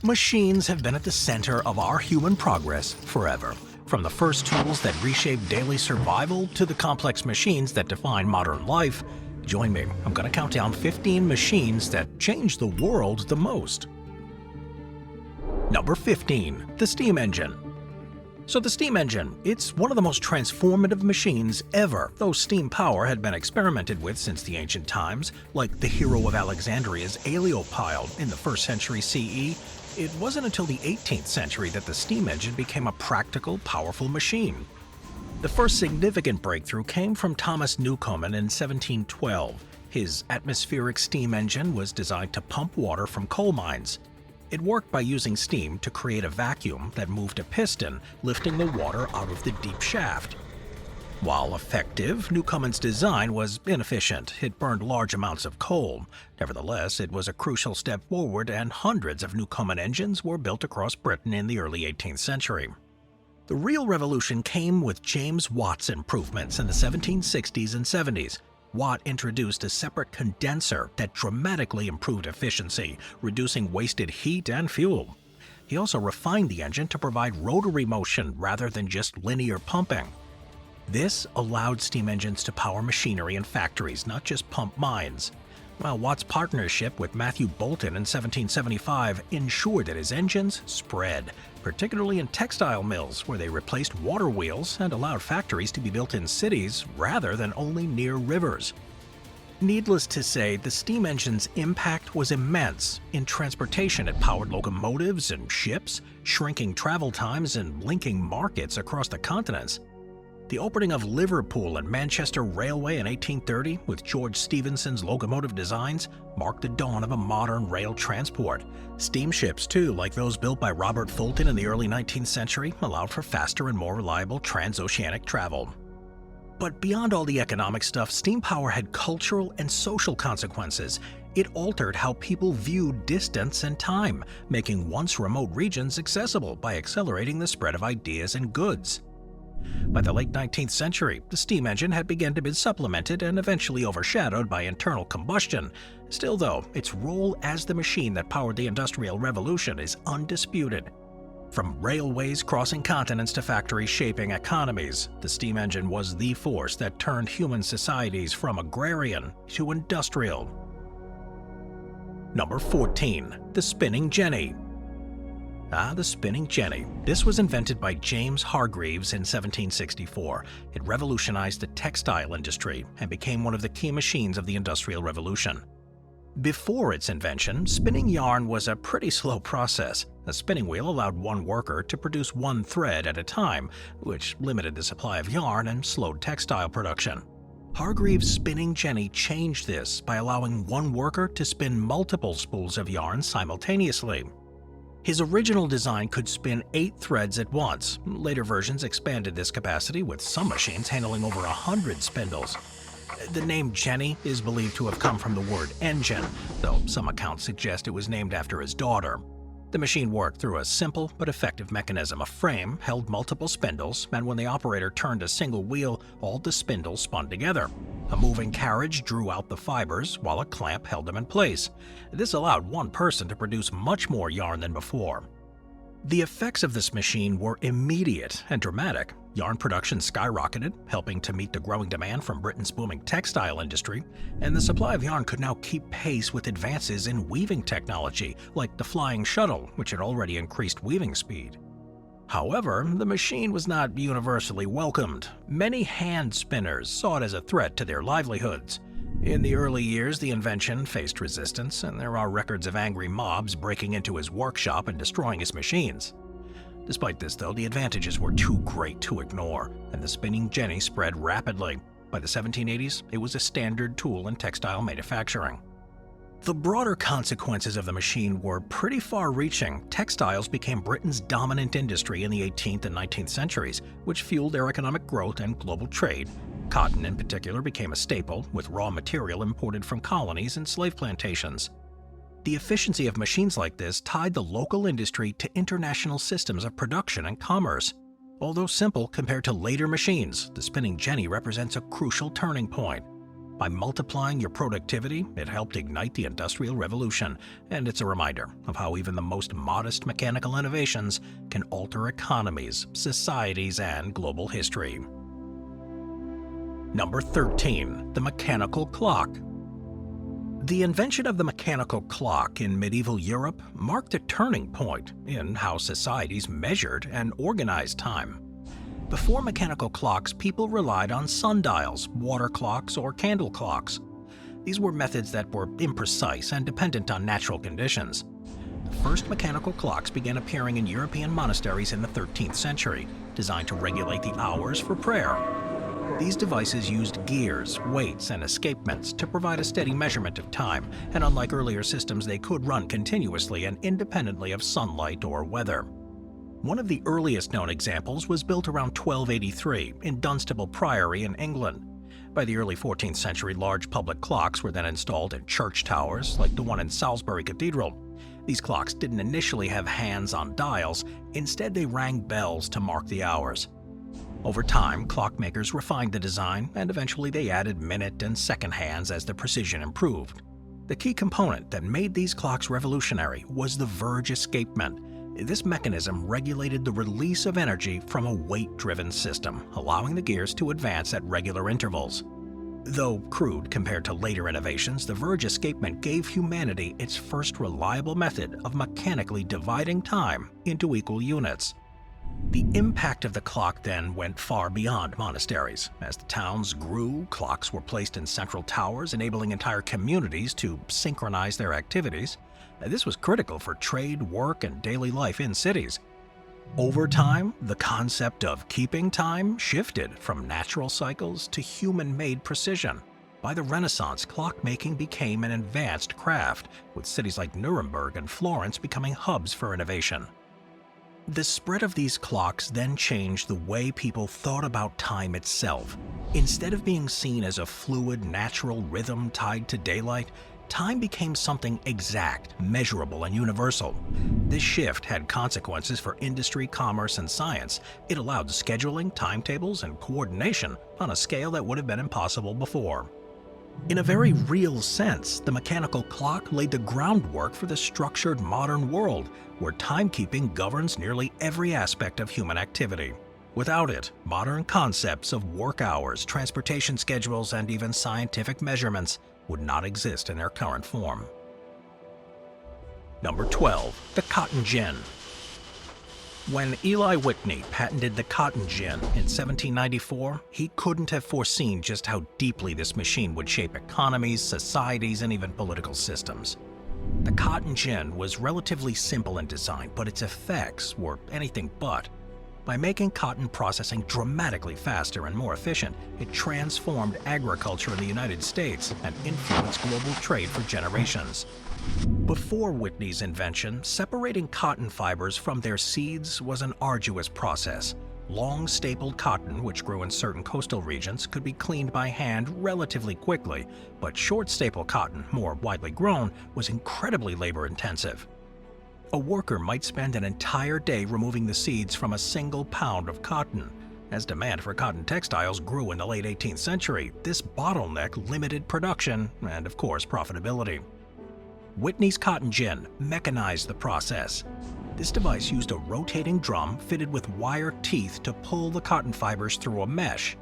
Machines have been at the center of our human progress forever. From the first tools that reshaped daily survival to the complex machines that define modern life, join me. I'm going to count down 15 machines that changed the world the most. Number 15. The steam engine. So the steam engine, it's one of the most transformative machines ever, though steam power had been experimented with since the ancient times, like the hero of Alexandria's Aeolipile in the 1st century CE. It wasn't until the 18th century that the steam engine became a practical, powerful machine. The first significant breakthrough came from Thomas Newcomen in 1712. His atmospheric steam engine was designed to pump water from coal mines. It worked by using steam to create a vacuum that moved a piston, lifting the water out of the deep shaft. While effective, Newcomen's design was inefficient. It burned large amounts of coal. Nevertheless, it was a crucial step forward, and hundreds of Newcomen engines were built across Britain in the early 18th century. The real revolution came with James Watt's improvements in the 1760s and 70s. Watt introduced a separate condenser that dramatically improved efficiency, reducing wasted heat and fuel. He also refined the engine to provide rotary motion rather than just linear pumping. This allowed steam engines to power machinery in factories, not just pump mines. While Watt's partnership with Matthew Boulton in 1775 ensured that his engines spread, particularly in textile mills where they replaced water wheels and allowed factories to be built in cities rather than only near rivers. Needless to say, the steam engine's impact was immense. In transportation, it powered locomotives and ships, shrinking travel times and linking markets across the continents. The opening of Liverpool and Manchester Railway in 1830 with George Stephenson's locomotive designs marked the dawn of a modern rail transport. Steamships, too, like those built by Robert Fulton in the early 19th century, allowed for faster and more reliable transoceanic travel. But beyond all the economic stuff, steam power had cultural and social consequences. It altered how people viewed distance and time, making once remote regions accessible by accelerating the spread of ideas and goods. By the late 19th century, the steam engine had begun to be supplemented and eventually overshadowed by internal combustion. Still though, its role as the machine that powered the Industrial Revolution is undisputed. From railways crossing continents to factories shaping economies, the steam engine was the force that turned human societies from agrarian to industrial. Number 14. The spinning jenny. The spinning jenny. This was invented by James Hargreaves in 1764. It revolutionized the textile industry and became one of the key machines of the Industrial Revolution. Before its invention, spinning yarn was a pretty slow process. A spinning wheel allowed one worker to produce one thread at a time, which limited the supply of yarn and slowed textile production. Hargreaves' spinning jenny changed this by allowing one worker to spin multiple spools of yarn simultaneously. His original design could spin 8 threads at once. Later versions expanded this capacity, with some machines handling over 100 spindles. The name Jenny is believed to have come from the word engine, though some accounts suggest it was named after his daughter. The machine worked through a simple but effective mechanism. A frame held multiple spindles, and when the operator turned a single wheel, all the spindles spun together. A moving carriage drew out the fibers, while a clamp held them in place. This allowed one person to produce much more yarn than before. The effects of this machine were immediate and dramatic. Yarn production skyrocketed, helping to meet the growing demand from Britain's booming textile industry, and the supply of yarn could now keep pace with advances in weaving technology, like the flying shuttle, which had already increased weaving speed. However, the machine was not universally welcomed. Many hand spinners saw it as a threat to their livelihoods. In the early years, the invention faced resistance, and there are records of angry mobs breaking into his workshop and destroying his machines. Despite this, though, the advantages were too great to ignore, and the spinning jenny spread rapidly. By the 1780s, it was a standard tool in textile manufacturing. The broader consequences of the machine were pretty far-reaching. Textiles became Britain's dominant industry in the 18th and 19th centuries, which fueled their economic growth and global trade. Cotton, in particular, became a staple, with raw material imported from colonies and slave plantations. The efficiency of machines like this tied the local industry to international systems of production and commerce. Although simple compared to later machines, the spinning jenny represents a crucial turning point. By multiplying your productivity, it helped ignite the Industrial Revolution, and it's a reminder of how even the most modest mechanical innovations can alter economies, societies, and global history. Number 13. The mechanical clock. The invention of the mechanical clock in medieval Europe marked a turning point in how societies measured and organized time. Before mechanical clocks, people relied on sundials, water clocks, or candle clocks. These were methods that were imprecise and dependent on natural conditions. The first mechanical clocks began appearing in European monasteries in the 13th century, designed to regulate the hours for prayer. These devices used gears, weights, and escapements to provide a steady measurement of time, and unlike earlier systems, they could run continuously and independently of sunlight or weather. One of the earliest known examples was built around 1283 in Dunstable Priory in England. By the early 14th century, large public clocks were then installed in church towers, like the one in Salisbury Cathedral. These clocks didn't initially have hands on dials, instead they rang bells to mark the hours. Over time, clockmakers refined the design, and eventually they added minute and second hands as the precision improved. The key component that made these clocks revolutionary was the verge escapement. This mechanism regulated the release of energy from a weight-driven system, allowing the gears to advance at regular intervals. Though crude compared to later innovations, the verge escapement gave humanity its first reliable method of mechanically dividing time into equal units. The impact of the clock then went far beyond monasteries. As the towns grew, clocks were placed in central towers, enabling entire communities to synchronize their activities. This was critical for trade, work, and daily life in cities. Over time, the concept of keeping time shifted from natural cycles to human-made precision. By the Renaissance, clockmaking became an advanced craft, with cities like Nuremberg and Florence becoming hubs for innovation. The spread of these clocks then changed the way people thought about time itself. Instead of being seen as a fluid, natural rhythm tied to daylight, time became something exact, measurable, and universal. This shift had consequences for industry, commerce, and science. It allowed scheduling, timetables, and coordination on a scale that would have been impossible before. In a very real sense, the mechanical clock laid the groundwork for the structured modern world, where timekeeping governs nearly every aspect of human activity. Without it, modern concepts of work hours, transportation schedules, and even scientific measurements would not exist in their current form. Number 12. The cotton gin. When Eli Whitney patented the cotton gin in 1794, he couldn't have foreseen just how deeply this machine would shape economies, societies, and even political systems. The cotton gin was relatively simple in design, but its effects were anything but. By making cotton processing dramatically faster and more efficient, it transformed agriculture in the United States and influenced global trade for generations. Before Whitney's invention, separating cotton fibers from their seeds was an arduous process. Long stapled cotton, which grew in certain coastal regions, could be cleaned by hand relatively quickly, but short staple cotton, more widely grown, was incredibly labor-intensive. A worker might spend an entire day removing the seeds from a single pound of cotton. As demand for cotton textiles grew in the late 18th century, this bottleneck limited production and, of course, profitability. Whitney's cotton gin mechanized the process. This device used a rotating drum fitted with wire teeth to pull the cotton fibers through a mesh.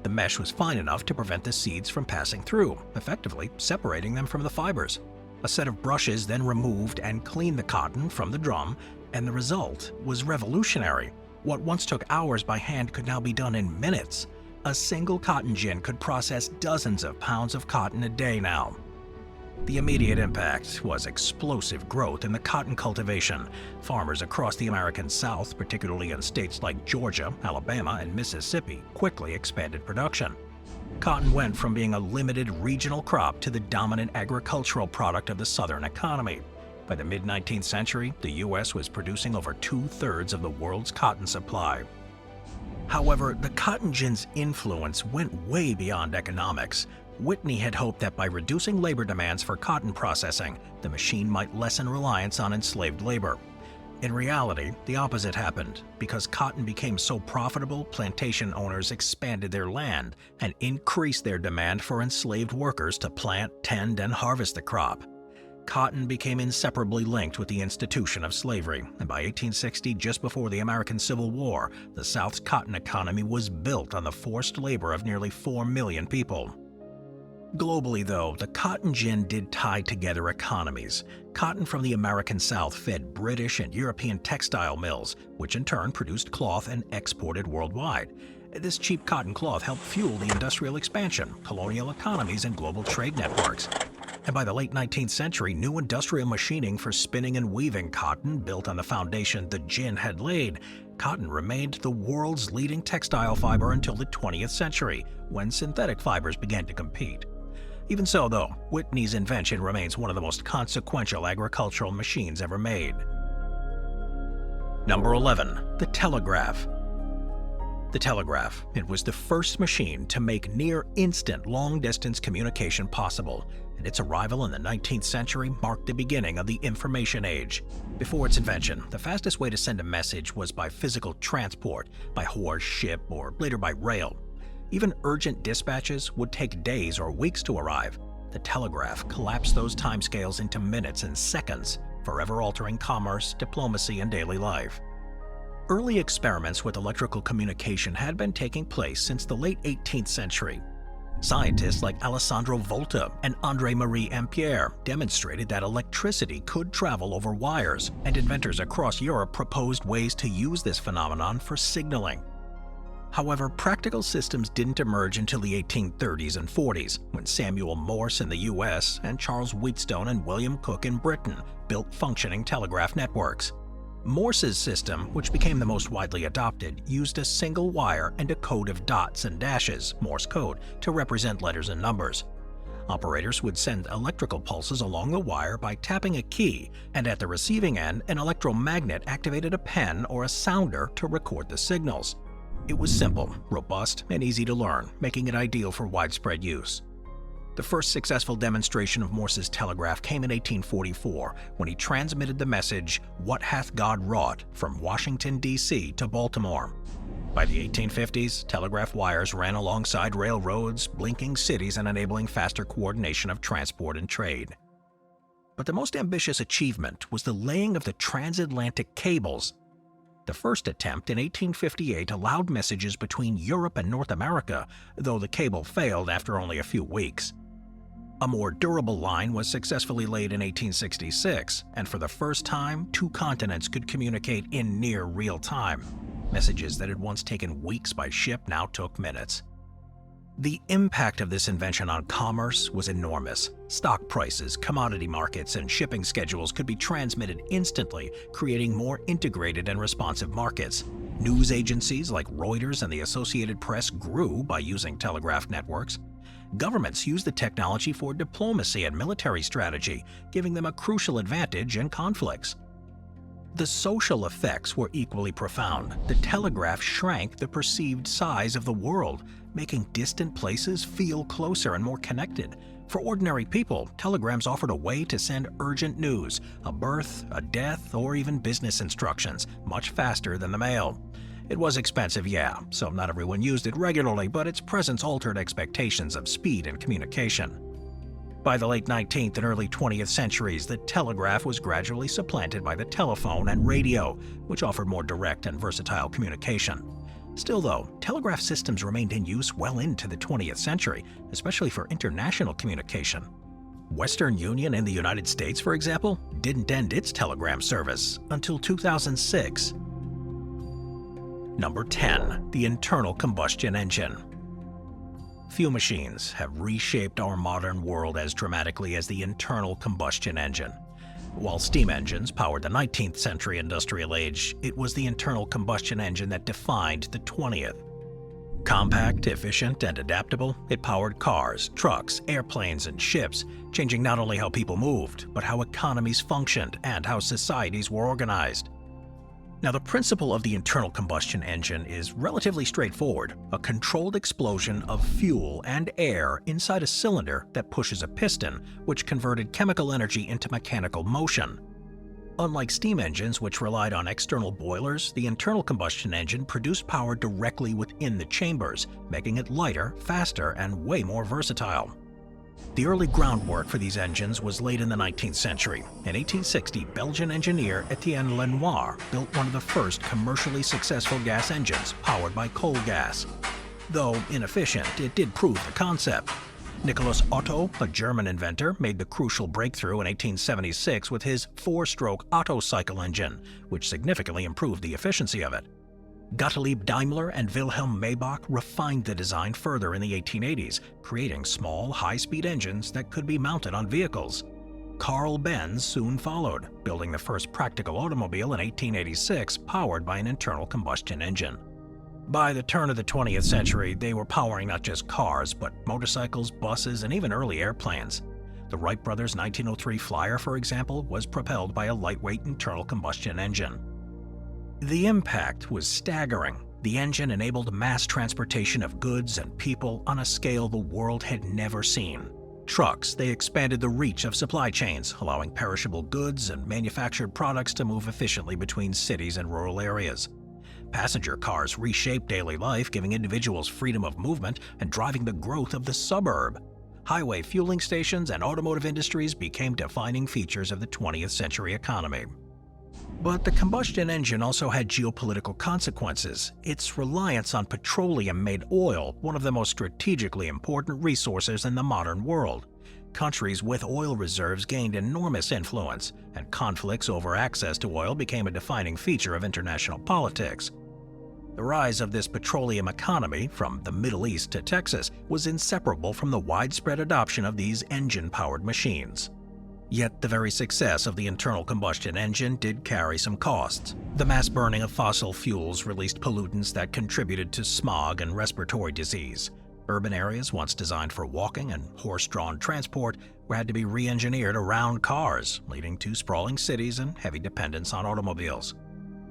The mesh was fine enough to prevent the seeds from passing through, effectively separating them from the fibers. A set of brushes then removed and cleaned the cotton from the drum, and the result was revolutionary. What once took hours by hand could now be done in minutes. A single cotton gin could process dozens of pounds of cotton a day now. The immediate impact was explosive growth in the cotton cultivation. Farmers across the American South, particularly in states like Georgia, Alabama, and Mississippi, quickly expanded production. Cotton went from being a limited regional crop to the dominant agricultural product of the Southern economy. By the mid-19th century, the U.S. was producing over 2/3 of the world's cotton supply. However, the cotton gin's influence went way beyond economics. Whitney had hoped that by reducing labor demands for cotton processing, the machine might lessen reliance on enslaved labor. In reality, the opposite happened. Because cotton became so profitable, plantation owners expanded their land and increased their demand for enslaved workers to plant, tend, and harvest the crop. Cotton became inseparably linked with the institution of slavery, and by 1860, just before the American Civil War, the South's cotton economy was built on the forced labor of nearly 4 million people. Globally, though, the cotton gin did tie together economies. Cotton from the American South fed British and European textile mills, which in turn produced cloth and exported worldwide. This cheap cotton cloth helped fuel the industrial expansion, colonial economies, and global trade networks. And by the late 19th century, new industrial machining for spinning and weaving cotton built on the foundation the gin had laid. Cotton remained the world's leading textile fiber until the 20th century, when synthetic fibers began to compete. Even so, though, Whitney's invention remains one of the most consequential agricultural machines ever made. Number 11. The telegraph. The telegraph. It was the first machine to make near-instant long-distance communication possible, and its arrival in the 19th century marked the beginning of the information age. Before its invention, the fastest way to send a message was by physical transport, by horse, ship, or later by rail. Even urgent dispatches would take days or weeks to arrive. The telegraph collapsed those timescales into minutes and seconds, forever altering commerce, diplomacy, and daily life. Early experiments with electrical communication had been taking place since the late 18th century. Scientists like Alessandro Volta and André-Marie Ampère demonstrated that electricity could travel over wires, and inventors across Europe proposed ways to use this phenomenon for signaling. However, practical systems didn't emerge until the 1830s and 40s, when Samuel Morse in the US and Charles Wheatstone and William Cooke in Britain built functioning telegraph networks. Morse's system, which became the most widely adopted, used a single wire and a code of dots and dashes, Morse code, to represent letters and numbers. Operators would send electrical pulses along the wire by tapping a key, and at the receiving end, an electromagnet activated a pen or a sounder to record the signals. It was simple, robust, and easy to learn, making it ideal for widespread use. The first successful demonstration of Morse's telegraph came in 1844, when he transmitted the message, "What hath God wrought?" from Washington, D.C. to Baltimore. By the 1850s, telegraph wires ran alongside railroads, linking cities and enabling faster coordination of transport and trade. But the most ambitious achievement was the laying of the transatlantic cables. The first attempt in 1858 allowed messages between Europe and North America, though the cable failed after only a few weeks. A more durable line was successfully laid in 1866, and for the first time, two continents could communicate in near real time. Messages that had once taken weeks by ship now took minutes. The impact of this invention on commerce was enormous. Stock prices, commodity markets, and shipping schedules could be transmitted instantly, creating more integrated and responsive markets. News agencies like Reuters and the Associated Press grew by using telegraph networks. Governments used the technology for diplomacy and military strategy, giving them a crucial advantage in conflicts. The social effects were equally profound. The telegraph shrank the perceived size of the world, making distant places feel closer and more connected. For ordinary people, telegrams offered a way to send urgent news, a birth, a death, or even business instructions, much faster than the mail. It was expensive, yeah, so not everyone used it regularly, but its presence altered expectations of speed and communication. By the late 19th and early 20th centuries, the telegraph was gradually supplanted by the telephone and radio, which offered more direct and versatile communication. Still though, telegraph systems remained in use well into the 20th century, especially for international communication. Western Union in the United States, for example, didn't end its telegram service until 2006. Number 10. The internal combustion engine. Few machines have reshaped our modern world as dramatically as the internal combustion engine. While steam engines powered the 19th century industrial age, it was the internal combustion engine that defined the 20th. Compact, efficient, and adaptable, it powered cars, trucks, airplanes, and ships, changing not only how people moved, but how economies functioned and how societies were organized. Now, the principle of the internal combustion engine is relatively straightforward: a controlled explosion of fuel and air inside a cylinder that pushes a piston, which converted chemical energy into mechanical motion. Unlike steam engines, which relied on external boilers, the internal combustion engine produced power directly within the chambers, making it lighter, faster, and way more versatile. The early groundwork for these engines was laid in the 19th century. In 1860, Belgian engineer Etienne Lenoir built one of the first commercially successful gas engines powered by coal gas. Though inefficient, it did prove the concept. Nicholas Otto, a German inventor, made the crucial breakthrough in 1876 with his four-stroke Otto cycle engine, which significantly improved the efficiency of it. Gottlieb Daimler and Wilhelm Maybach refined the design further in the 1880s, creating small, high-speed engines that could be mounted on vehicles. Carl Benz soon followed, building the first practical automobile in 1886 powered by an internal combustion engine. By the turn of the 20th century, they were powering not just cars, but motorcycles, buses, and even early airplanes. The Wright brothers' 1903 Flyer, for example, was propelled by a lightweight internal combustion engine. The impact was staggering. The engine enabled mass transportation of goods and people on a scale the world had never seen. Trucks, they expanded the reach of supply chains, allowing perishable goods and manufactured products to move efficiently between cities and rural areas. Passenger cars reshaped daily life, giving individuals freedom of movement and driving the growth of the suburb. Highway fueling stations and automotive industries became defining features of the 20th century economy. But the combustion engine also had geopolitical consequences. Its reliance on petroleum made oil one of the most strategically important resources in the modern world. Countries with oil reserves gained enormous influence, and conflicts over access to oil became a defining feature of international politics. The rise of this petroleum economy, from the Middle East to Texas, was inseparable from the widespread adoption of these engine-powered machines. Yet the very success of the internal combustion engine did carry some costs. The mass burning of fossil fuels released pollutants that contributed to smog and respiratory disease. Urban areas once designed for walking and horse-drawn transport had to be re-engineered around cars, leading to sprawling cities and heavy dependence on automobiles.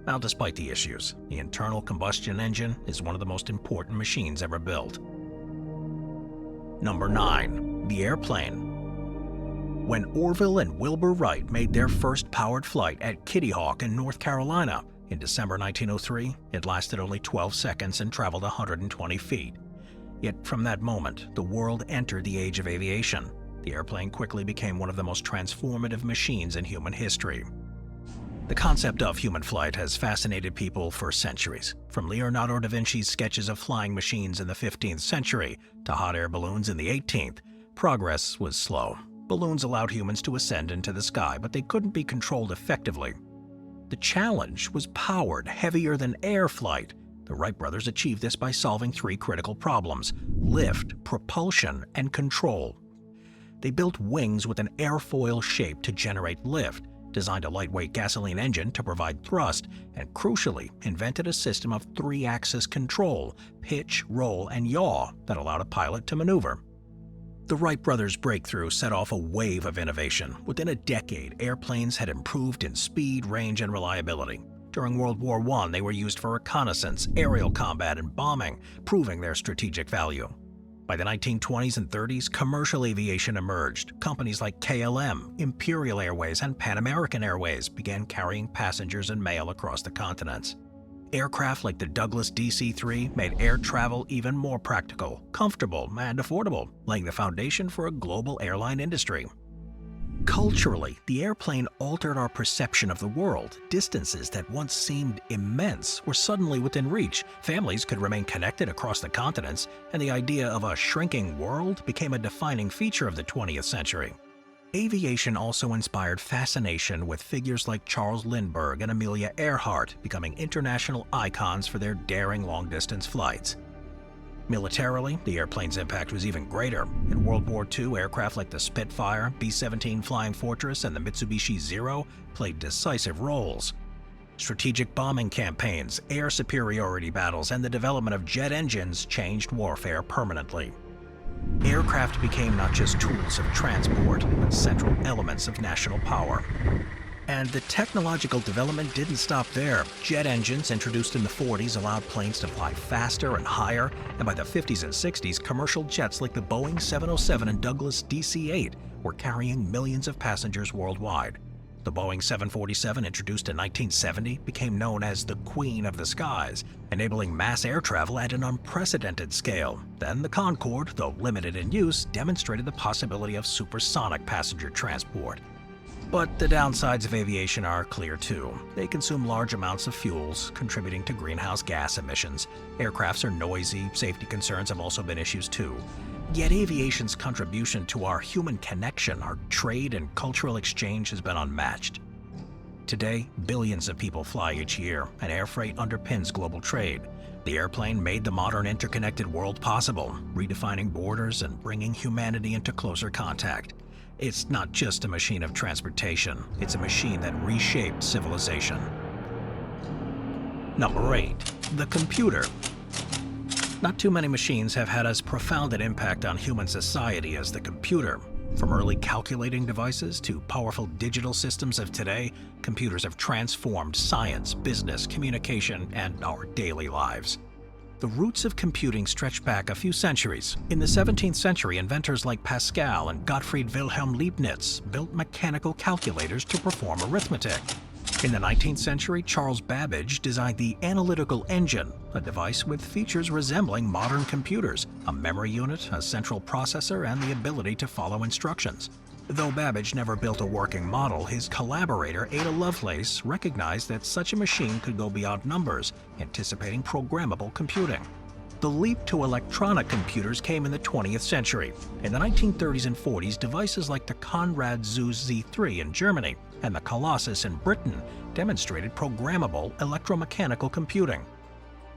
Now, despite the issues, the internal combustion engine is one of the most important machines ever built. Number 9. The airplane. When Orville and Wilbur Wright made their first powered flight at Kitty Hawk in North Carolina in December 1903, it lasted only 12 seconds and traveled 120 feet. Yet from that moment, the world entered the age of aviation. The airplane quickly became one of the most transformative machines in human history. The concept of human flight has fascinated people for centuries. From Leonardo da Vinci's sketches of flying machines in the 15th century to hot air balloons in the 18th, progress was slow. Balloons allowed humans to ascend into the sky, but they couldn't be controlled effectively. The challenge was powered, heavier than air flight. The Wright brothers achieved this by solving three critical problems: lift, propulsion, and control. They built wings with an airfoil shape to generate lift, designed a lightweight gasoline engine to provide thrust, and crucially, invented a system of three-axis control, pitch, roll, and yaw, that allowed a pilot to maneuver. The Wright brothers' breakthrough set off a wave of innovation. Within a decade, airplanes had improved in speed, range, and reliability. During World War I, they were used for reconnaissance, aerial combat, and bombing, proving their strategic value. By the 1920s and 30s, commercial aviation emerged. Companies like KLM, Imperial Airways, and Pan American Airways began carrying passengers and mail across the continents. Aircraft like the Douglas DC-3 made air travel even more practical, comfortable, and affordable, laying the foundation for a global airline industry. Culturally, the airplane altered our perception of the world. Distances that once seemed immense were suddenly within reach. Families could remain connected across the continents, and the idea of a shrinking world became a defining feature of the 20th century. Aviation also inspired fascination with figures like Charles Lindbergh and Amelia Earhart, becoming international icons for their daring long-distance flights. Militarily, the airplane's impact was even greater. In World War II, aircraft like the Spitfire, B-17 Flying Fortress, and the Mitsubishi Zero played decisive roles. Strategic bombing campaigns, air superiority battles, and the development of jet engines changed warfare permanently. Aircraft became not just tools of transport, but central elements of national power. And the technological development didn't stop there. Jet engines introduced in the 40s allowed planes to fly faster and higher, and by the 50s and 60s, commercial jets like the Boeing 707 and Douglas DC-8 were carrying millions of passengers worldwide. The Boeing 747, introduced in 1970, became known as the Queen of the Skies, enabling mass air travel at an unprecedented scale. Then the Concorde, though limited in use, demonstrated the possibility of supersonic passenger transport. But the downsides of aviation are clear too. They consume large amounts of fuels, contributing to greenhouse gas emissions. Aircrafts are noisy, safety concerns have also been issues too. Yet aviation's contribution to our human connection, our trade and cultural exchange has been unmatched. Today, billions of people fly each year, and air freight underpins global trade. The airplane made the modern interconnected world possible, redefining borders and bringing humanity into closer contact. It's not just a machine of transportation, it's a machine that reshaped civilization. Number 8. The computer. Not too many machines have had as profound an impact on human society as the computer. From early calculating devices to powerful digital systems of today, computers have transformed science, business, communication, and our daily lives. The roots of computing stretch back a few centuries. In the 17th century, inventors like Pascal and Gottfried Wilhelm Leibniz built mechanical calculators to perform arithmetic. In the 19th century, Charles Babbage designed the analytical engine, a device with features resembling modern computers, a memory unit, a central processor, and the ability to follow instructions. Though Babbage never built a working model, his collaborator Ada Lovelace recognized that such a machine could go beyond numbers, anticipating programmable computing. The leap to electronic computers came in the 20th century. In the 1930s and 40s, devices like the Konrad Zuse Z3 in Germany and the Colossus in Britain demonstrated programmable electromechanical computing.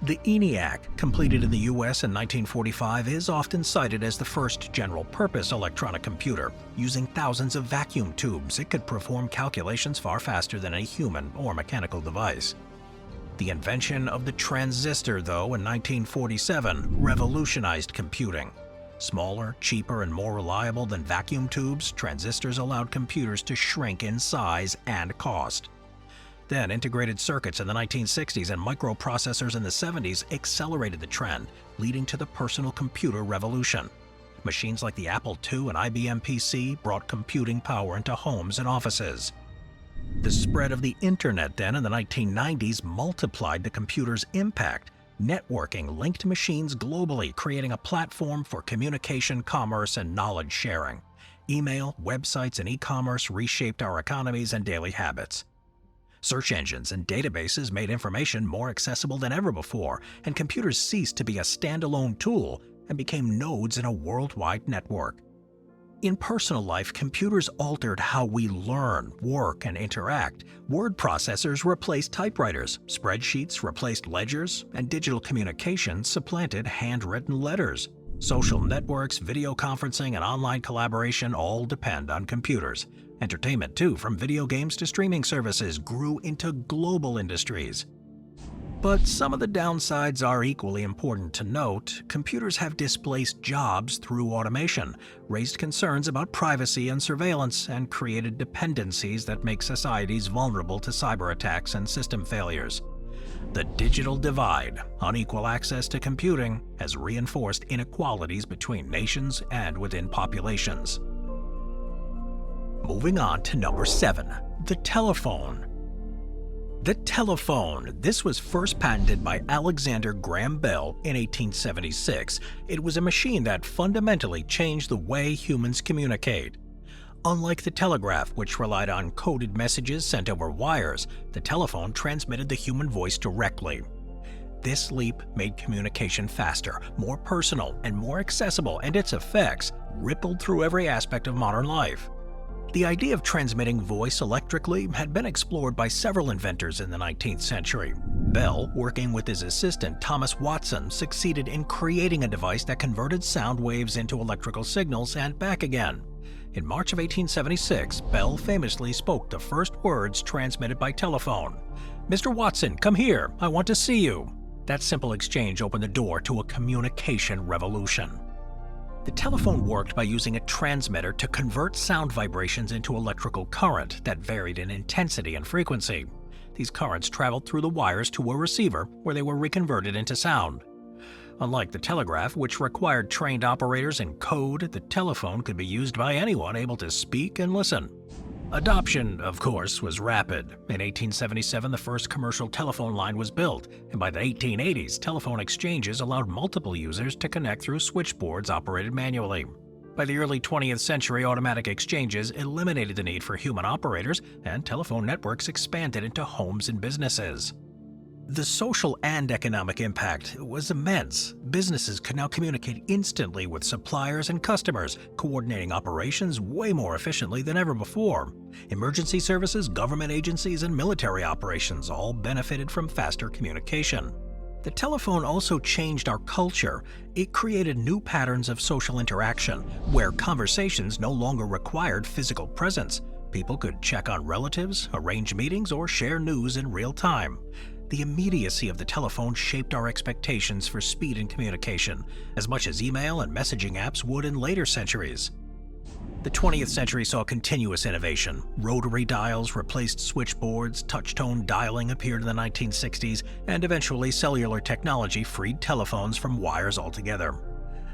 The ENIAC, completed in the US in 1945, is often cited as the first general-purpose electronic computer. Using thousands of vacuum tubes, it could perform calculations far faster than a human or mechanical device. The invention of the transistor, though, in 1947, revolutionized computing. Smaller, cheaper, and more reliable than vacuum tubes, transistors allowed computers to shrink in size and cost. Then integrated circuits in the 1960s and microprocessors in the 70s accelerated the trend, leading to the personal computer revolution. Machines like the Apple II and IBM PC brought computing power into homes and offices. The spread of the internet then in the 1990s multiplied the computer's impact. Networking linked machines globally, creating a platform for communication, commerce, and knowledge sharing. Email, websites, and e-commerce reshaped our economies and daily habits. Search engines and databases made information more accessible than ever before, and computers ceased to be a standalone tool and became nodes in a worldwide network. In personal life, computers altered how we learn, work, and interact. Word processors replaced typewriters, spreadsheets replaced ledgers, and digital communication supplanted handwritten letters. Social networks, video conferencing, and online collaboration all depend on computers. Entertainment, too, from video games to streaming services, grew into global industries. But some of the downsides are equally important to note. Computers have displaced jobs through automation, raised concerns about privacy and surveillance, and created dependencies that make societies vulnerable to cyber attacks and system failures. The digital divide, unequal access to computing, has reinforced inequalities between nations and within populations. Moving on to number 7, the telephone. The telephone. This was first patented by Alexander Graham Bell in 1876. It was a machine that fundamentally changed the way humans communicate. Unlike the telegraph, which relied on coded messages sent over wires, the telephone transmitted the human voice directly. This leap made communication faster, more personal, and more accessible, and its effects rippled through every aspect of modern life. The idea of transmitting voice electrically had been explored by several inventors in the 19th century. Bell, working with his assistant Thomas Watson, succeeded in creating a device that converted sound waves into electrical signals and back again. In March of 1876, Bell famously spoke the first words transmitted by telephone. "Mr. Watson, come here, I want to see you." That simple exchange opened the door to a communication revolution. The telephone worked by using a transmitter to convert sound vibrations into electrical current that varied in intensity and frequency. These currents traveled through the wires to a receiver where they were reconverted into sound. Unlike the telegraph, which required trained operators and code, the telephone could be used by anyone able to speak and listen. Adoption, of course, was rapid. In 1877, the first commercial telephone line was built, and by the 1880s, telephone exchanges allowed multiple users to connect through switchboards operated manually. By the early 20th century, automatic exchanges eliminated the need for human operators, and telephone networks expanded into homes and businesses. The social and economic impact was immense. Businesses could now communicate instantly with suppliers and customers, coordinating operations way more efficiently than ever before. Emergency services, government agencies, and military operations all benefited from faster communication. The telephone also changed our culture. It created new patterns of social interaction, where conversations no longer required physical presence. People could check on relatives, arrange meetings, or share news in real time. The immediacy of the telephone shaped our expectations for speed in communication, as much as email and messaging apps would in later centuries. The 20th century saw continuous innovation. Rotary dials replaced switchboards, touch-tone dialing appeared in the 1960s, and eventually cellular technology freed telephones from wires altogether.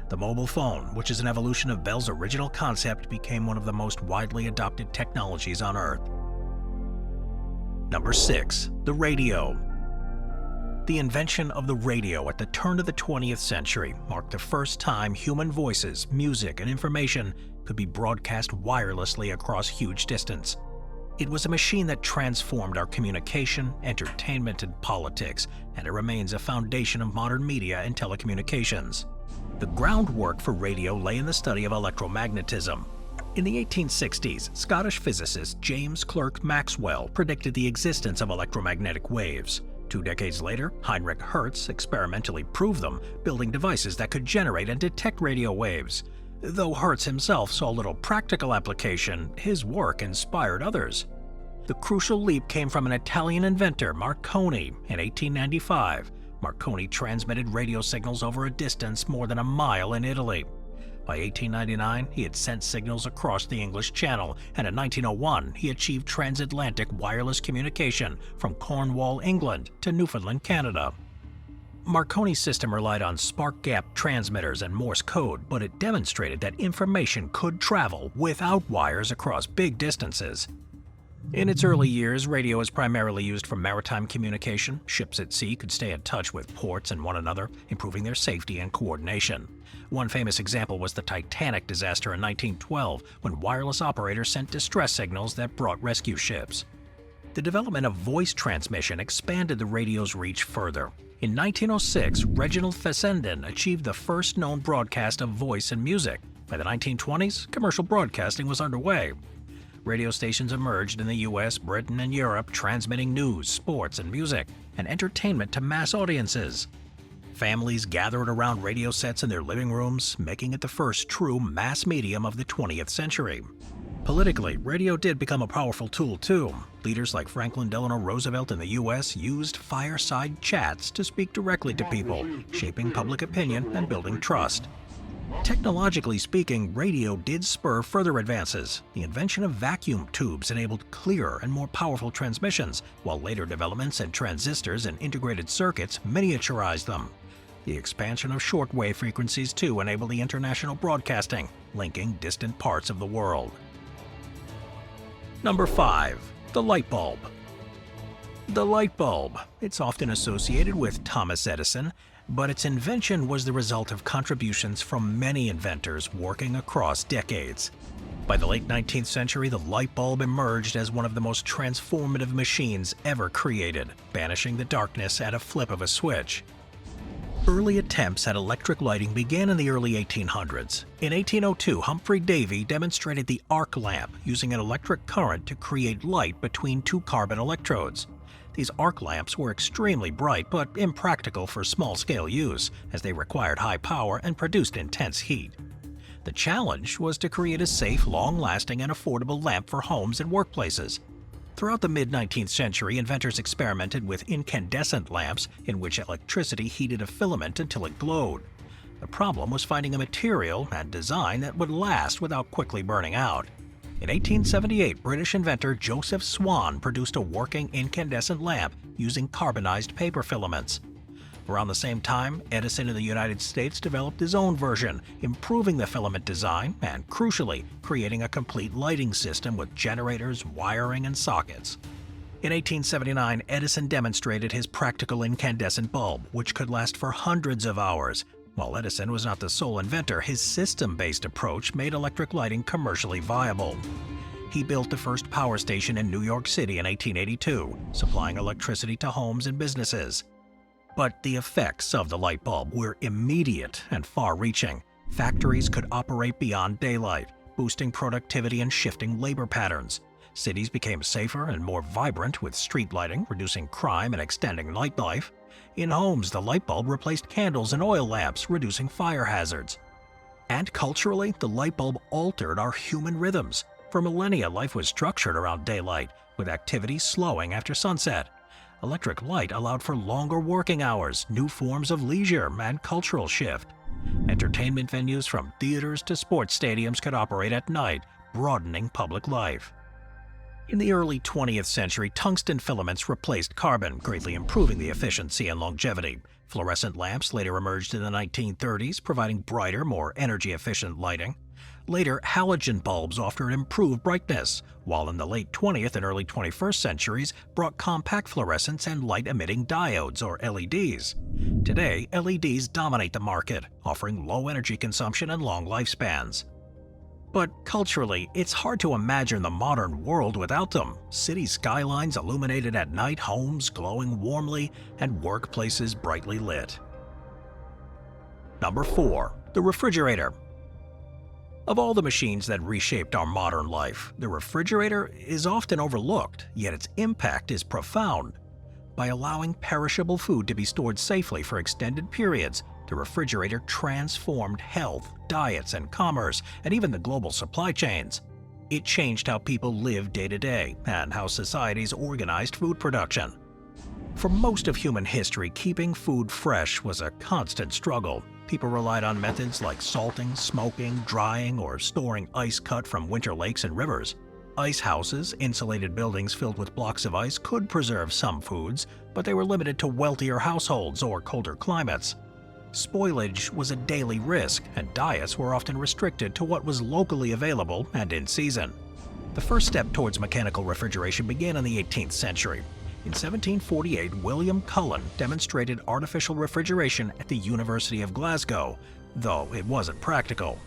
The mobile phone, which is an evolution of Bell's original concept, became one of the most widely adopted technologies on Earth. Number 6. The radio. The invention of the radio at the turn of the 20th century marked the first time human voices, music, and information could be broadcast wirelessly across huge distance. It was a machine that transformed our communication, entertainment, and politics, and it remains a foundation of modern media and telecommunications. The groundwork for radio lay in the study of electromagnetism. In the 1860s, Scottish physicist James Clerk Maxwell predicted the existence of electromagnetic waves. 2 decades later, Heinrich Hertz experimentally proved them, building devices that could generate and detect radio waves. Though Hertz himself saw little practical application, his work inspired others. The crucial leap came from an Italian inventor, Marconi, in 1895. Marconi transmitted radio signals over a distance more than a mile in Italy. By 1899, he had sent signals across the English Channel, and in 1901, he achieved transatlantic wireless communication from Cornwall, England to Newfoundland, Canada. Marconi's system relied on spark-gap transmitters and Morse code, but it demonstrated that information could travel without wires across big distances. In its early years, radio was primarily used for maritime communication. Ships at sea could stay in touch with ports and one another, improving their safety and coordination. One famous example was the Titanic disaster in 1912, when wireless operators sent distress signals that brought rescue ships. The development of voice transmission expanded the radio's reach further. In 1906, Reginald Fessenden achieved the first known broadcast of voice and music. By the 1920s, commercial broadcasting was underway. Radio stations emerged in the US, Britain, and Europe, transmitting news, sports, and music, and entertainment to mass audiences. Families gathered around radio sets in their living rooms, making it the first true mass medium of the 20th century. Politically, radio did become a powerful tool too. Leaders like Franklin Delano Roosevelt in the US used fireside chats to speak directly to people, shaping public opinion and building trust. Technologically speaking, radio did spur further advances. The invention of vacuum tubes enabled clearer and more powerful transmissions, while later developments in transistors and integrated circuits miniaturized them. The expansion of shortwave frequencies too enabled the international broadcasting, linking distant parts of the world. Number 5. The light bulb. The light bulb. It's often associated with Thomas Edison, but its invention was the result of contributions from many inventors working across decades. By the late 19th century, the light bulb emerged as one of the most transformative machines ever created, banishing the darkness at a flip of a switch. Early attempts at electric lighting began in the early 1800s. In 1802, Humphrey Davy demonstrated the arc lamp using an electric current to create light between 2 carbon electrodes. These arc lamps were extremely bright but impractical for small-scale use, as they required high power and produced intense heat. The challenge was to create a safe, long-lasting, and affordable lamp for homes and workplaces. Throughout the mid-19th century, inventors experimented with incandescent lamps in which electricity heated a filament until it glowed. The problem was finding a material and design that would last without quickly burning out. In 1878, British inventor Joseph Swan produced a working incandescent lamp using carbonized paper filaments. Around the same time, Edison in the United States developed his own version, improving the filament design and, crucially, creating a complete lighting system with generators, wiring, and sockets. In 1879, Edison demonstrated his practical incandescent bulb, which could last for hundreds of hours. While Edison was not the sole inventor, his system-based approach made electric lighting commercially viable. He built the first power station in New York City in 1882, supplying electricity to homes and businesses. But the effects of the light bulb were immediate and far-reaching. Factories could operate beyond daylight, boosting productivity and shifting labor patterns. Cities became safer and more vibrant with street lighting, reducing crime and extending nightlife. In homes, the light bulb replaced candles and oil lamps, reducing fire hazards. And culturally, the light bulb altered our human rhythms. For millennia, life was structured around daylight, with activity slowing after sunset. Electric light allowed for longer working hours, new forms of leisure, and cultural shift. Entertainment venues from theaters to sports stadiums could operate at night, broadening public life. In the early 20th century, tungsten filaments replaced carbon, greatly improving the efficiency and longevity. Fluorescent lamps later emerged in the 1930s, providing brighter, more energy-efficient lighting. Later, halogen bulbs offered improved brightness, while in the late 20th and early 21st centuries brought compact fluorescents and light-emitting diodes, or LEDs. Today, LEDs dominate the market, offering low energy consumption and long lifespans. But culturally, it's hard to imagine the modern world without them. City skylines illuminated at night, homes glowing warmly, and workplaces brightly lit. Number 4. The refrigerator. Of all the machines that reshaped our modern life, the refrigerator is often overlooked, yet its impact is profound. By allowing perishable food to be stored safely for extended periods, the refrigerator transformed health, diets, and commerce, and even the global supply chains. It changed how people lived day to day and how societies organized food production. For most of human history, keeping food fresh was a constant struggle. People relied on methods like salting, smoking, drying, or storing ice cut from winter lakes and rivers. Ice houses, insulated buildings filled with blocks of ice, could preserve some foods, but they were limited to wealthier households or colder climates. Spoilage was a daily risk, and diets were often restricted to what was locally available and in season. The first step towards mechanical refrigeration began in the 18th century. In 1748, William Cullen demonstrated artificial refrigeration at the University of Glasgow, though it wasn't practical.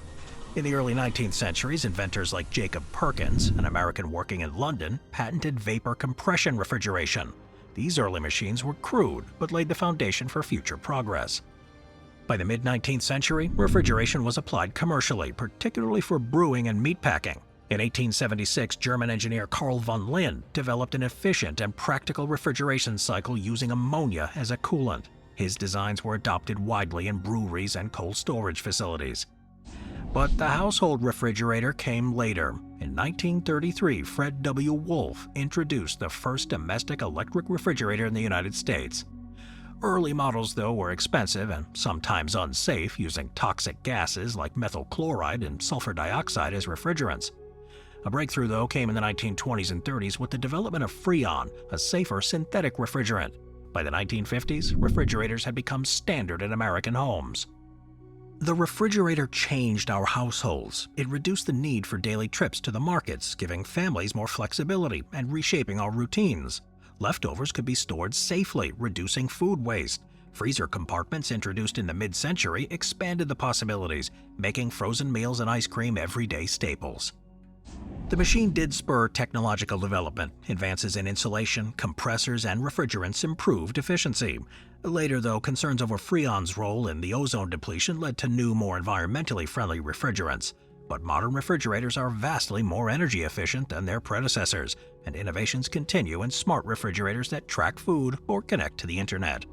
In the early 19th centuries, inventors like Jacob Perkins, an American working in London, patented vapor compression refrigeration. These early machines were crude, but laid the foundation for future progress. By the mid-19th century, refrigeration was applied commercially, particularly for brewing and meatpacking. In 1876, German engineer Carl von Linde developed an efficient and practical refrigeration cycle using ammonia as a coolant. His designs were adopted widely in breweries and cold storage facilities. But the household refrigerator came later. In 1933, Fred W. Wolf introduced the first domestic electric refrigerator in the United States. Early models, though, were expensive and sometimes unsafe, using toxic gases like methyl chloride and sulfur dioxide as refrigerants. A breakthrough, though, came in the 1920s and 30s with the development of Freon, a safer synthetic refrigerant. By the 1950s, refrigerators had become standard in American homes. The refrigerator changed our households. It reduced the need for daily trips to the markets, giving families more flexibility and reshaping our routines. Leftovers could be stored safely, reducing food waste. Freezer compartments introduced in the mid-century expanded the possibilities, making frozen meals and ice cream everyday staples. The machine did spur technological development. Advances in insulation, compressors, and refrigerants improved efficiency. Later, though, concerns over Freon's role in the ozone depletion led to new, more environmentally friendly refrigerants. But modern refrigerators are vastly more energy efficient than their predecessors, and innovations continue in smart refrigerators that track food or connect to the internet.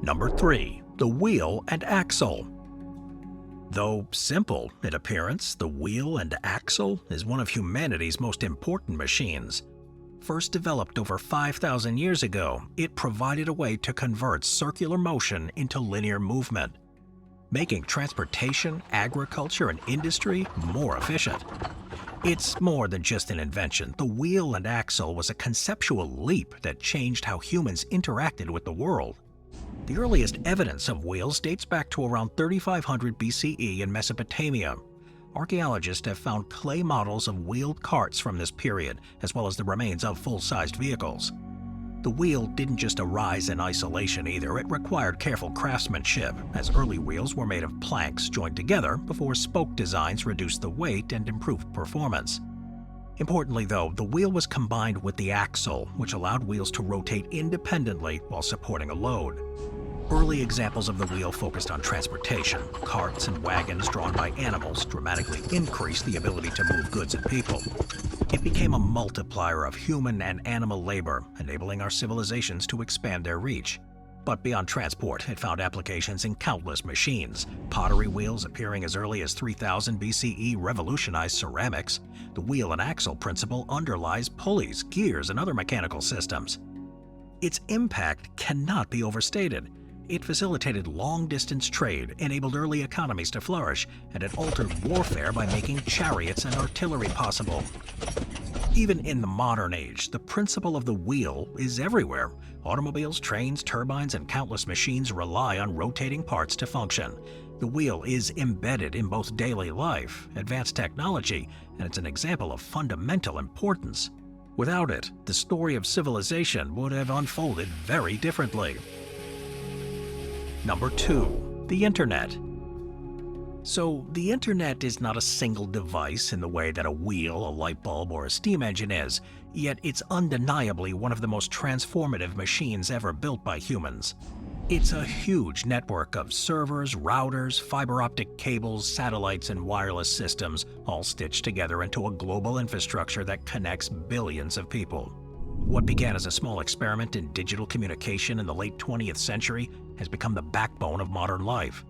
Number 3. The wheel and axle. Though simple in appearance, the wheel and axle is one of humanity's most important machines. First developed over 5,000 years ago, it provided a way to convert circular motion into linear movement, making transportation, agriculture, and industry more efficient. It's more than just an invention. The wheel and axle was a conceptual leap that changed how humans interacted with the world. The earliest evidence of wheels dates back to around 3500 BCE in Mesopotamia. Archaeologists have found clay models of wheeled carts from this period, as well as the remains of full-sized vehicles. The wheel didn't just arise in isolation either, it required careful craftsmanship, as early wheels were made of planks joined together before spoke designs reduced the weight and improved performance. Importantly though, the wheel was combined with the axle, which allowed wheels to rotate independently while supporting a load. Early examples of the wheel focused on transportation. Carts and wagons drawn by animals dramatically increased the ability to move goods and people. It became a multiplier of human and animal labor, enabling our civilizations to expand their reach. But beyond transport, it found applications in countless machines. Pottery wheels appearing as early as 3000 BCE revolutionized ceramics. The wheel and axle principle underlies pulleys, gears, and other mechanical systems. Its impact cannot be overstated. It facilitated long-distance trade, enabled early economies to flourish, and it altered warfare by making chariots and artillery possible. Even in the modern age, the principle of the wheel is everywhere. Automobiles, trains, turbines, and countless machines rely on rotating parts to function. The wheel is embedded in both daily life, advanced technology, and it's an example of fundamental importance. Without it, the story of civilization would have unfolded very differently. Number 2. The Internet. So, the Internet is not a single device in the way that a wheel, a light bulb, or a steam engine is, yet it's undeniably one of the most transformative machines ever built by humans. It's a huge network of servers, routers, fiber optic cables, satellites, and wireless systems, all stitched together into a global infrastructure that connects billions of people. What began as a small experiment in digital communication in the late 20th century has become the backbone of modern life.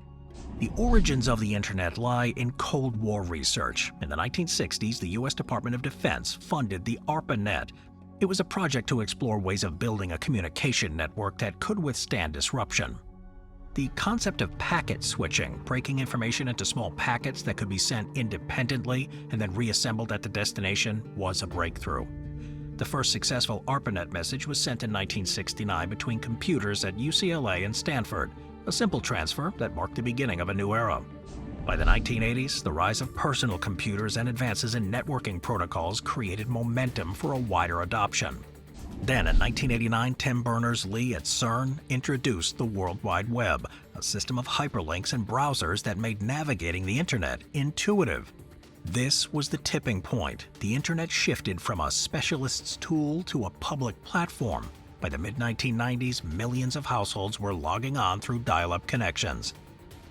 The origins of the Internet lie in Cold War research. In the 1960s, the U.S. Department of Defense funded the ARPANET. It was a project to explore ways of building a communication network that could withstand disruption. The concept of packet switching, breaking information into small packets that could be sent independently and then reassembled at the destination, was a breakthrough. The first successful ARPANET message was sent in 1969 between computers at UCLA and Stanford, a simple transfer that marked the beginning of a new era. By the 1980s, the rise of personal computers and advances in networking protocols created momentum for a wider adoption. Then in 1989, Tim Berners-Lee at CERN introduced the World Wide Web, a system of hyperlinks and browsers that made navigating the Internet intuitive. This was the tipping point. The Internet shifted from a specialist's tool to a public platform. By the mid-1990s, millions of households were logging on through dial-up connections.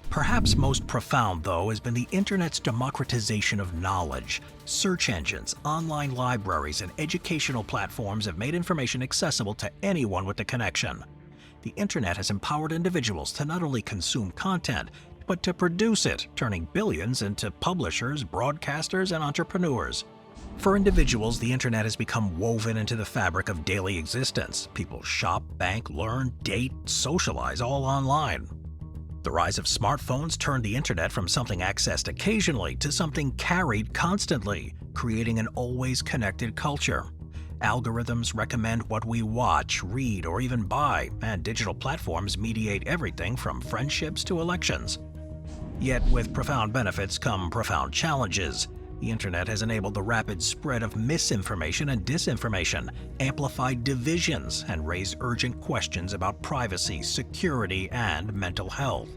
Perhaps most profound, though, has been the Internet's democratization of knowledge. Search engines, online libraries, and educational platforms have made information accessible to anyone with a connection. The Internet has empowered individuals to not only consume content, but to produce it, turning billions into publishers, broadcasters, and entrepreneurs. For individuals, the Internet has become woven into the fabric of daily existence. People shop, bank, learn, date, socialize all online. The rise of smartphones turned the Internet from something accessed occasionally to something carried constantly, creating an always connected culture. Algorithms recommend what we watch, read, or even buy, and digital platforms mediate everything from friendships to elections. Yet with profound benefits come profound challenges. The Internet has enabled the rapid spread of misinformation and disinformation, amplified divisions, and raised urgent questions about privacy, security, and mental health.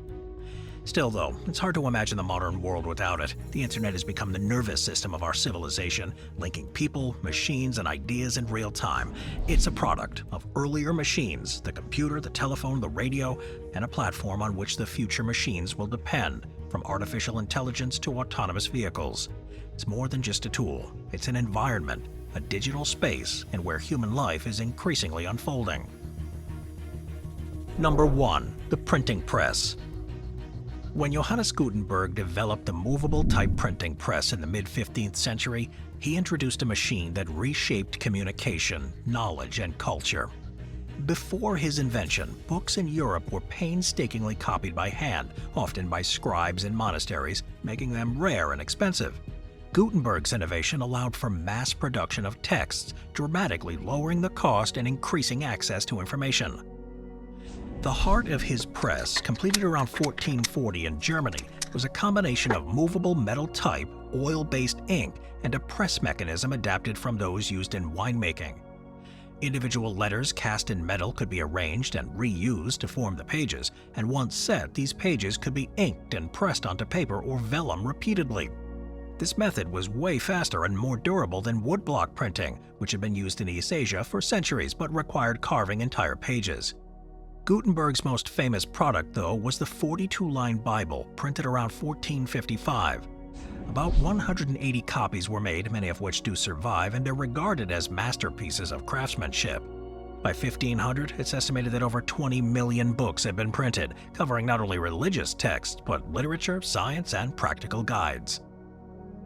Still though, it's hard to imagine the modern world without it. The Internet has become the nervous system of our civilization, linking people, machines, and ideas in real time. It's a product of earlier machines, the computer, the telephone, the radio, and a platform on which the future machines will depend, from artificial intelligence to autonomous vehicles. It's more than just a tool. It's an environment, a digital space, and where human life is increasingly unfolding. Number 1. The printing press. When Johannes Gutenberg developed the movable type printing press in the mid-15th century, he introduced a machine that reshaped communication, knowledge, and culture. Before his invention, books in Europe were painstakingly copied by hand, often by scribes in monasteries, making them rare and expensive. Gutenberg's innovation allowed for mass production of texts, dramatically lowering the cost and increasing access to information. The heart of his press, completed around 1440 in Germany, was a combination of movable metal type, oil-based ink, and a press mechanism adapted from those used in winemaking. Individual letters cast in metal could be arranged and reused to form the pages, and once set, these pages could be inked and pressed onto paper or vellum repeatedly. This method was way faster and more durable than woodblock printing, which had been used in East Asia for centuries but required carving entire pages. Gutenberg's most famous product, though, was the 42-line Bible, printed around 1455. About 180 copies were made, many of which do survive, and they're regarded as masterpieces of craftsmanship. By 1500, it's estimated that over 20 million books had been printed, covering not only religious texts, but literature, science, and practical guides.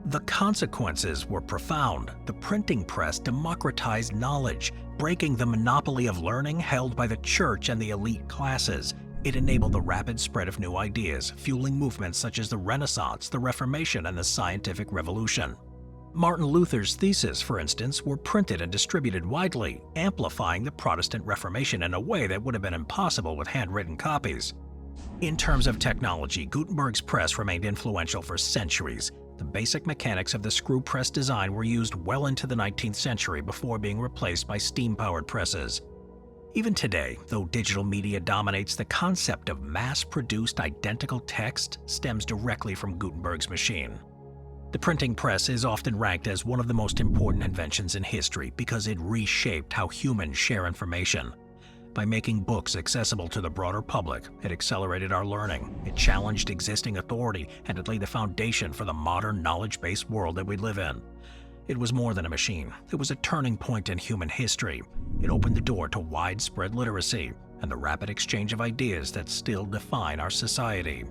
The consequences were profound. The printing press democratized knowledge, breaking the monopoly of learning held by the church and the elite classes. It enabled the rapid spread of new ideas, fueling movements such as the Renaissance, the Reformation, and the Scientific Revolution. Martin Luther's theses, for instance, were printed and distributed widely, amplifying the Protestant Reformation in a way that would have been impossible with handwritten copies. In terms of technology, Gutenberg's press remained influential for centuries. The basic mechanics of the screw press design were used well into the 19th century before being replaced by steam-powered presses. Even today, though digital media dominates, the concept of mass-produced identical text stems directly from Gutenberg's machine. The printing press is often ranked as one of the most important inventions in history because it reshaped how humans share information. By making books accessible to the broader public, it accelerated our learning, it challenged existing authority, and it laid the foundation for the modern knowledge-based world that we live in. It was more than a machine. It was a turning point in human history. It opened the door to widespread literacy and the rapid exchange of ideas that still define our society.